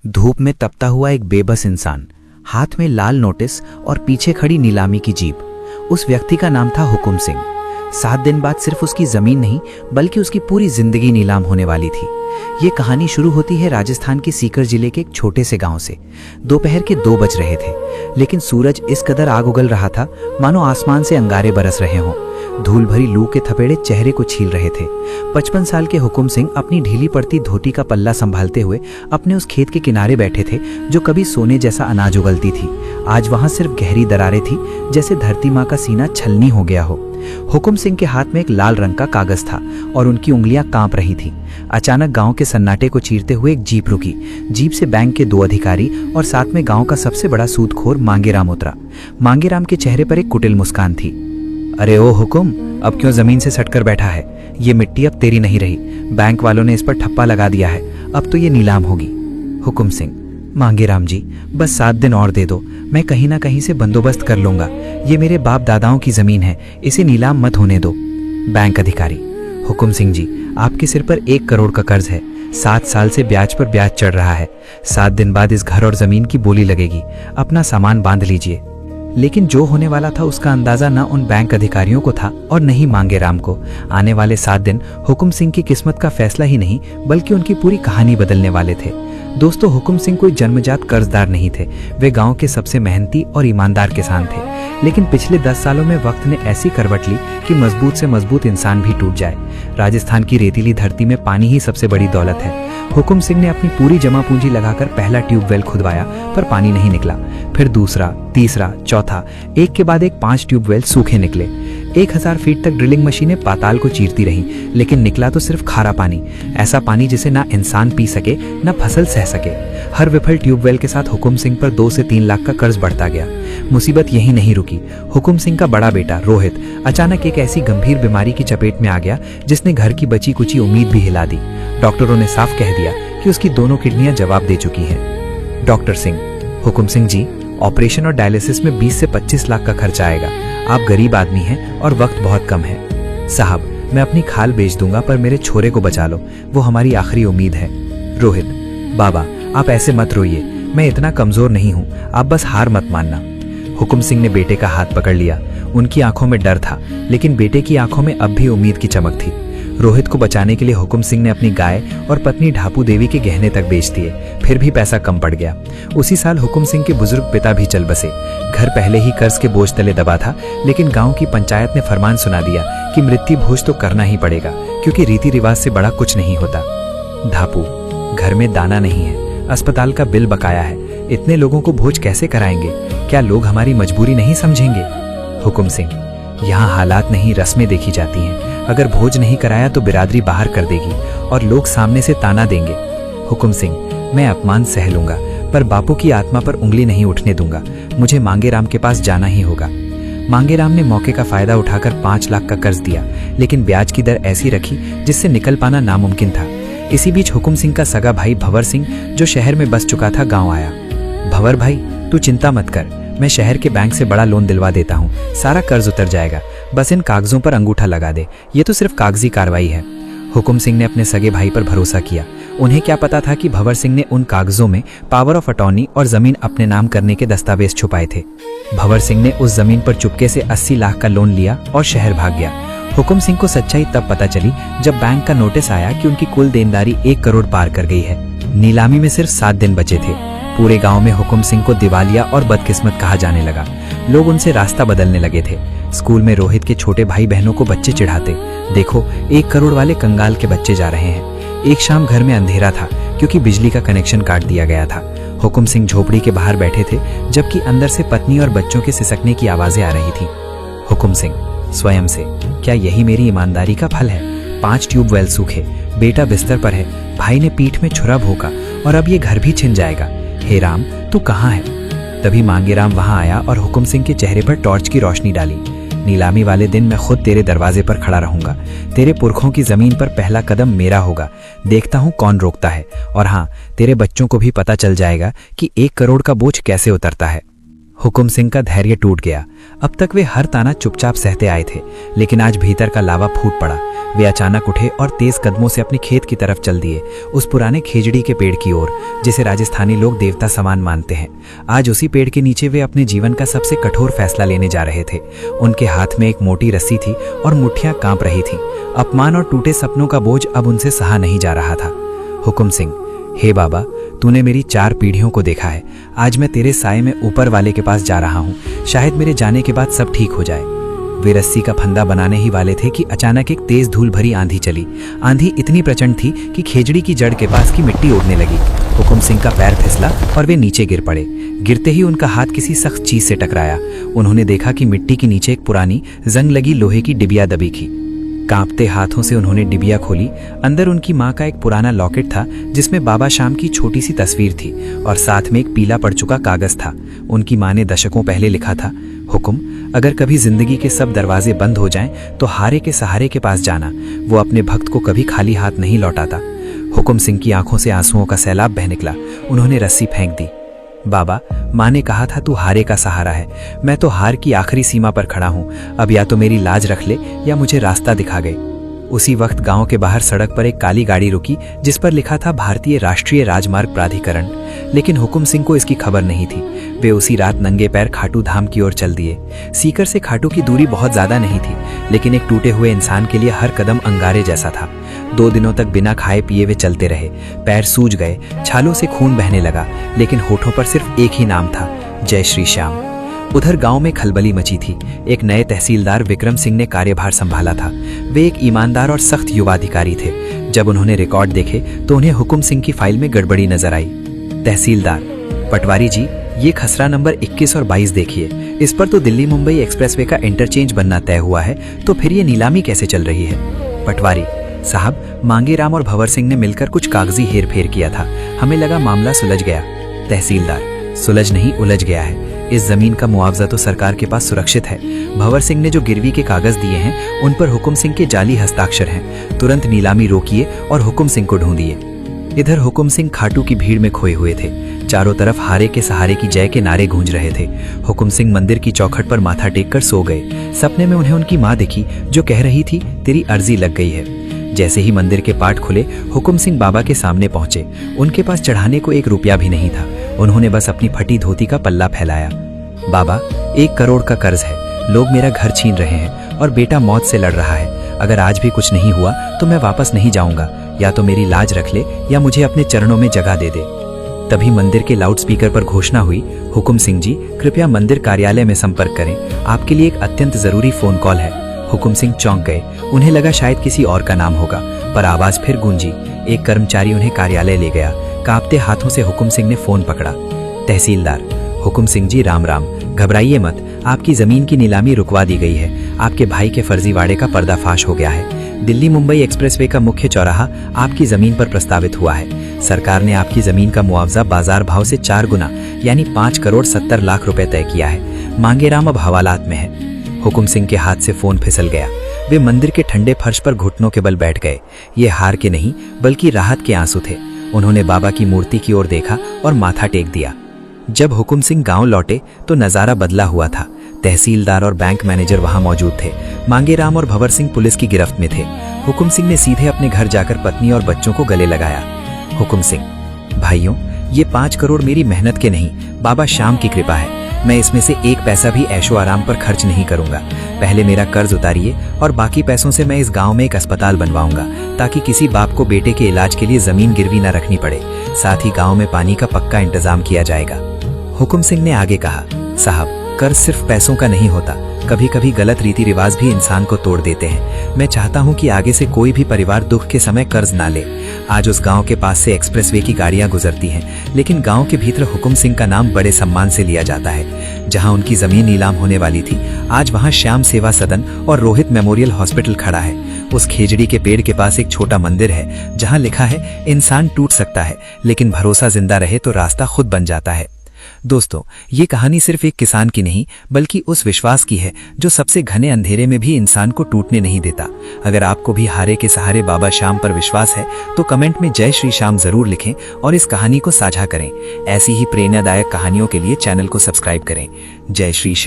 धूप में तपता हुआ एक बेबस इंसान, हाथ में लाल नोटिस और पीछे खड़ी नीलामी की जीप। उस व्यक्ति का नाम था हुकुम सिंह। 7 दिन बाद सिर्फ उसकी जमीन नहीं बल्कि उसकी पूरी जिंदगी नीलाम होने वाली थी। ये कहानी शुरू होती है राजस्थान के सीकर जिले के एक छोटे से गांव से। दोपहर के 2 बज रहे थे, लेकिन सूरज इस कदर आग उगल रहा था मानो आसमान से अंगारे बरस रहे हों। धूल भरी लू के थपेड़े चेहरे को छील रहे थे। 55 साल के हुकुम सिंह अपनी ढीली पड़ती धोती का पल्ला संभालते हुए अपने उस खेत के किनारे बैठे थे जो कभी सोने जैसा अनाज उगलती थी। आज वहां सिर्फ गहरी दरारें थी, जैसे धरती माँ का सीना छलनी हो गया हो। हुकुम सिंह के हाथ में एक लाल रंग का कागज था और उनकी उंगलियां कांप रही थीं। अचानक गांव के सन्नाटे को चीरते हुए एक जीप रुकी। जीप से बैंक के 2 अधिकारी और साथ में गांव का सबसे बड़ा सूदखोर मांगेराम उतरा। मांगेराम के चेहरे पर एक कुटिल मुस्कान थी। अरे ओ हुकुम, अब क्यों जमीन से सटकर बैठा है? ये मिट्टी अब तेरी नहीं रही। बैंक वालों ने इस पर ठप्पा लगा दिया है, अब तो ये नीलाम होगी। हुकुम सिंह: मांगेराम जी, बस 7 दिन और दे दो, मैं कहीं ना कहीं से बंदोबस्त कर लूंगा। ये मेरे बाप दादाओं की जमीन है, इसे नीलाम मत होने दो। बैंक अधिकारी: हुकुम सिंह जी, आपके सिर पर 1 करोड़ का कर्ज है। 7 साल से ब्याज पर ब्याज चढ़ रहा है। 7 दिन बाद इस घर और जमीन की बोली लगेगी। अपना सामान बांध लीजिए। लेकिन जो होने वाला था उसका अंदाजा न उन बैंक अधिकारियों को था और न ही मांगेराम को। आने वाले 7 दिन हुकुम सिंह की किस्मत का फैसला ही नहीं बल्कि उनकी पूरी कहानी बदलने वाले थे। दोस्तों, हुकुम सिंह कोई जन्मजात कर्जदार नहीं थे। वे गांव के सबसे मेहनती और ईमानदार किसान थे। लेकिन पिछले 10 सालों में वक्त ने ऐसी करवट ली कि मजबूत से मजबूत इंसान भी टूट जाए। राजस्थान की रेतीली धरती में पानी ही सबसे बड़ी दौलत है। हुकुम सिंह ने अपनी पूरी जमा पूंजी लगाकर पहला ट्यूबवेल खुदवाया, पर पानी नहीं निकला। फिर दूसरा, तीसरा, चौथा, एक के बाद एक 5 ट्यूबवेल सूखे निकले। 1000 फीट तक ड्रिलिंग मशीनें पाताल को चीरती रहीं, लेकिन निकला तो सिर्फ खारा पानी। ऐसा पानी जिसे ना इंसान पी सके ना फसल सह सके। हर विफल ट्यूबवेल के साथ हुकुम सिंह पर 2 से 3 लाख का कर्ज बढ़ता गया। मुसीबत यही नहीं रुकी। हुकुम सिंह का बड़ा बेटा रोहित अचानक एक ऐसी गंभीर बीमारी की चपेट में आ गया जिसने घर की बची कुची उम्मीद भी हिला दी। डॉक्टरों ने साफ कह दिया कि उसकी दोनों किडनियां जवाब दे चुकी हैं। डॉक्टर सिंह: हुकुम सिंह जी, ऑपरेशन और डायलिसिस में 20 से 25 लाख का खर्चा आएगा। आप गरीब आदमी हैं और वक्त बहुत कम है। साहब, मैं अपनी खाल बेच दूंगा, पर मेरे छोरे को बचा लो, वो हमारी आखिरी उम्मीद है। रोहित: बाबा, आप ऐसे मत रोइए, मैं इतना कमजोर नहीं हूं, आप बस हार मत मानना। हुकुम सिंह ने बेटे का हाथ पकड़ लिया। उनकी आंखों में डर था, लेकिन बेटे की आंखों में अब भी उम्मीद की चमक थी। रोहित को बचाने के लिए हुकुम सिंह ने अपनी गाय और पत्नी ढापू देवी के गहने तक बेच दिए। फिर भी पैसा कम पड़ गया। उसी साल हुकुम सिंह के बुजुर्ग पिता भी चल बसे। घर पहले ही कर्ज के बोझ तले दबा था, लेकिन गांव की पंचायत ने फरमान सुना दिया कि मृत्यु भोज तो करना ही पड़ेगा, क्योंकि रीति रिवाज से बड़ा कुछ नहीं होता। ढापू: घर में दाना नहीं है, अस्पताल का बिल बकाया है, इतने लोगों को भोज कैसे कराएंगे? क्या लोग हमारी मजबूरी नहीं समझेंगे? हुकुम सिंह: यहाँ हालात नहीं, रस्में देखी जाती हैं। अगर भोज नहीं कराया तो बिरादरी बाहर कर देगी और लोग सामने से ताना देंगे। हुकुम सिंह: मैं अपमान सह लूंगा, पर बापू की आत्मा पर उंगली नहीं उठने दूंगा। मुझे मांगेराम के पास जाना ही होगा। मांगेराम ने मौके का फायदा उठाकर 5 लाख का कर्ज दिया, लेकिन ब्याज की दर ऐसी रखी जिससे निकल पाना नामुमकिन था। इसी बीच हुकुम सिंह का सगा भाई भंवर सिंह, जो शहर में बस चुका था, गाँव आया। भंवर भाई, तू चिंता मत कर, मैं शहर के बैंक से बड़ा लोन दिलवा देता हूँ, सारा कर्ज उतर जाएगा। बस इन कागजों पर अंगूठा लगा दे, ये तो सिर्फ कागजी कार्रवाई है। हुकुम सिंह ने अपने सगे भाई पर भरोसा किया। उन्हें क्या पता था कि भंवर सिंह ने उन कागजों में पावर ऑफ अटॉर्नी और जमीन अपने नाम करने के दस्तावेज छुपाए थे। भंवर सिंह ने उस जमीन पर चुपके से 80 लाख का लोन लिया और शहर भाग गया। हुकुम सिंह को सच्चाई तब पता चली जब बैंक का नोटिस आया कि उनकी कुल देनदारी 1 करोड़ पार कर गई है। नीलामी में सिर्फ 7 दिन बचे थे। पूरे गांव में हुकुम सिंह को दिवालिया और बदकिस्मत कहा जाने लगा। लोग उनसे रास्ता बदलने लगे थे। स्कूल में रोहित के छोटे भाई बहनों को बच्चे चिढ़ाते, देखो 1 करोड़ वाले कंगाल के बच्चे जा रहे हैं। एक शाम घर में अंधेरा था क्योंकि बिजली का कनेक्शन काट दिया गया था। हुकुम सिंह झोपड़ी के बाहर बैठे थे, जबकि अंदर से पत्नी और बच्चों के सिसकने की आवाजें आ रही थी। हुकुम सिंह स्वयं से: क्या यही मेरी ईमानदारी का फल है? 5 ट्यूबवेल सूखे, बेटा बिस्तर पर है, भाई ने पीठ में छुरा भोंका और अब ये घर भी छिन जाएगा। हे राम, तू कहाँ है? तभी मांगेराम वहां आया और हुकुम सिंह के चेहरे पर टॉर्च की रोशनी डाली। नीलामी वाले दिन मैं खुद तेरे दरवाजे पर खड़ा रहूंगा। तेरे पुरखों की जमीन पर पहला कदम मेरा होगा। देखता हूं कौन रोकता है। और हाँ, तेरे बच्चों को भी पता चल जाएगा कि 1 करोड़ का बोझ कैसे उतरता है। हुकुम सिंह का धैर्य टूट गया। अब तक वे हर ताना चुपचाप सहते आए थे, लेकिन आज भीतर का लावा फूट पड़ा। वे अचानक उठे और तेज कदमों से अपने खेत की तरफ चल दिए, उस पुराने खेजड़ी के पेड़ की ओर जिसे राजस्थानी लोग देवता समान मानते हैं। आज उसी पेड़ के नीचे वे अपने जीवन का सबसे कठोर फैसला लेने जा रहे थे। उनके हाथ में एक मोटी रस्सी थी और मुट्ठियां कांप रही थीं। अपमान और टूटे सपनों का बोझ अब उनसे सहा नहीं जा रहा था। हुकुम सिंह, हे बाबा, तूने मेरी 4 पीढ़ियों को देखा है। आज मैं तेरे साए में ऊपर वाले के पास जा रहा हूँ। शायद मेरे जाने के बाद सब ठीक हो जाए। वे रस्सी का फंदा बनाने ही वाले थे कि अचानक एक तेज धूल भरी आंधी चली। आंधी इतनी प्रचंड थी कि खेजड़ी की जड़ के पास की मिट्टी उड़ने लगी। हुकुम सिंह का पैर फिसला और वे नीचे गिर पड़े। गिरते ही उनका हाथ किसी सख्त चीज से टकराया। उन्होंने देखा कि मिट्टी के नीचे एक पुरानी जंग लगी लोहे की डिबिया दबी थी। कांपते हाथों से उन्होंने डिबिया खोली। अंदर उनकी माँ का एक पुराना लॉकेट था जिसमें बाबा श्याम की छोटी सी तस्वीर थी और साथ में एक पीला पड़ चुका कागज था। उनकी माँ ने दशकों पहले लिखा था, हुकुम, अगर कभी जिंदगी के सब दरवाजे बंद हो जाएं तो हारे के सहारे के पास जाना। वो अपने भक्त को कभी खाली हाथ नहीं लौटाता। हुकुम सिंह की आंखों से आंसुओं का सैलाब बह निकला। उन्होंने रस्सी फेंक दी। बाबा, माँ ने कहा था तू हारे का सहारा है। मैं तो हार की आखिरी सीमा पर खड़ा हूँ। अब या तो मेरी लाज रख ले या मुझे रास्ता दिखा गए। उसी वक्त गांव के बाहर सड़क पर एक काली गाड़ी रुकी जिस पर लिखा था भारतीय राष्ट्रीय राजमार्ग प्राधिकरण। लेकिन हुकुम सिंह को इसकी खबर नहीं थी। वे उसी रात नंगे पैर खाटू धाम की ओर चल दिए। सीकर से खाटू की दूरी बहुत ज्यादा नहीं थी, लेकिन एक टूटे हुए इंसान के लिए हर कदम अंगारे जैसा था। 2 दिनों तक बिना खाए पिए वे चलते रहे। पैर सूज गए, छालों से खून बहने लगा, लेकिन होठों पर सिर्फ एक ही नाम था, जय श्री श्याम। उधर गांव में खलबली मची थी। एक नए तहसीलदार विक्रम सिंह ने कार्यभार संभाला था। वे एक ईमानदार और सख्त युवा अधिकारी थे। जब उन्होंने रिकॉर्ड देखे तो उन्हें हुकुम सिंह की फाइल में गड़बड़ी नजर आई। तहसीलदार, पटवारी जी, ये खसरा नंबर 21 और 22 देखिए। इस पर तो दिल्ली मुंबई एक्सप्रेसवे का इंटरचेंज बनना तय हुआ है, तो फिर ये नीलामी कैसे चल रही है? पटवारी साहब, मांगेराम और भंवर सिंह ने मिलकर कुछ कागजी हेरफेर किया था। हमें लगा मामला सुलझ गया। तहसीलदार, सुलझ नहीं, उलझ गया है। इस जमीन का मुआवजा तो सरकार के पास सुरक्षित है। भंवर सिंह ने जो गिरवी के कागज दिए हैं उन पर हुकुम सिंह के जाली हस्ताक्षर हैं। तुरंत नीलामी रोकिए और हुकुम सिंह को ढूंढिए। इधर हुकुम सिंह खाटू की भीड़ में खोए हुए थे। चारों तरफ हारे के सहारे की जय के नारे गूंज रहे थे। हुकुम सिंह मंदिर की चौखट पर माथा टेक कर सो गए। सपने में उन्हें उनकी माँ दिखी जो कह रही थी, तेरी अर्जी लग गई है। जैसे ही मंदिर के पाट खुले, हुकुम सिंह बाबा के सामने पहुंचे। उनके पास चढ़ाने को 1 रुपया भी नहीं था। उन्होंने बस अपनी फटी धोती का पल्ला फैलाया। बाबा, 1 करोड़ का कर्ज है। लोग मेरा घर छीन रहे हैं और बेटा मौत से लड़ रहा है। अगर आज भी कुछ नहीं हुआ तो मैं वापस नहीं जाऊंगा। या तो मेरी लाज रख ले या मुझे अपने चरणों में जगह दे दे। तभी मंदिर के लाउडस्पीकर पर घोषणा हुई, हुकुम सिंह जी, कृपया मंदिर कार्यालय में संपर्क करें। आपके लिए एक अत्यंत जरूरी फोन कॉल है। हुकुम सिंह चौंक गए। उन्हें लगा शायद किसी और का नाम होगा, पर आवाज फिर गूंजी। एक कर्मचारी उन्हें कार्यालय ले गया। कांपते हाथों से हुकुम सिंह ने फोन पकड़ा। तहसीलदार, हुकुम सिंह जी, राम राम। घबराइए मत, आपकी जमीन की नीलामी रुकवा दी गई है। आपके भाई के फर्जीवाड़े का पर्दाफाश हो गया है। दिल्ली मुंबई एक्सप्रेसवे का मुख्य चौराहा आपकी जमीन पर प्रस्तावित हुआ है। सरकार ने आपकी जमीन का मुआवजा बाजार भाव से 4 गुना यानी 5 करोड़ 70 लाख रुपए तय किया है। मांगेराम अब हवालात में है। हुकुम सिंह के हाथ से फोन फिसल गया। वे मंदिर के ठंडे फर्श पर घुटनों के बल बैठ गए। ये हार के नहीं बल्कि राहत के आंसू थे। उन्होंने बाबा की मूर्ति की ओर देखा और माथा टेक दिया। जब हुकुम सिंह गांव लौटे तो नजारा बदला हुआ था। तहसीलदार और बैंक मैनेजर वहां मौजूद थे। मांगेराम और भंवर सिंह पुलिस की गिरफ्त में थे। हुकुम सिंह ने सीधे अपने घर जाकर पत्नी और बच्चों को गले लगाया। हुकुम सिंह, भाइयों, ये 5 करोड़ मेरी मेहनत के नहीं, बाबा श्याम की कृपा है। मैं इसमें से 1 पैसा भी ऐशो आराम पर खर्च नहीं करूंगा। पहले मेरा कर्ज उतारिए और बाकी पैसों से मैं इस गांव में एक अस्पताल बनवाऊंगा ताकि किसी बाप को बेटे के इलाज के लिए जमीन गिरवी न रखनी पड़े। साथ ही गांव में पानी का पक्का इंतजाम किया जाएगा। हुकुम सिंह ने आगे कहा, साहब, कर्ज सिर्फ पैसों का नहीं होता। कभी कभी गलत रीति रिवाज भी इंसान को तोड़ देते हैं। मैं चाहता हूं कि आगे से कोई भी परिवार दुख के समय कर्ज ना ले। आज उस गांव के पास से एक्सप्रेसवे की गाड़ियां गुजरती हैं, लेकिन गांव के भीतर हुकुम सिंह का नाम बड़े सम्मान से लिया जाता है। जहां उनकी जमीन नीलाम होने वाली थी, आज वहां श्याम सेवा सदन और रोहित मेमोरियल हॉस्पिटल खड़ा है। उस खेजड़ी के पेड़ के पास एक छोटा मंदिर है जहां लिखा है, इंसान टूट सकता है लेकिन भरोसा जिंदा रहे तो रास्ता खुद बन जाता है। दोस्तों, ये कहानी सिर्फ एक किसान की नहीं बल्कि उस विश्वास की है जो सबसे घने अंधेरे में भी इंसान को टूटने नहीं देता। अगर आपको भी हारे के सहारे बाबा श्याम पर विश्वास है तो कमेंट में जय श्री श्याम जरूर लिखें और इस कहानी को साझा करें। ऐसी ही प्रेरणादायक कहानियों के लिए चैनल को सब्सक्राइब करें। जय श्री श्याम।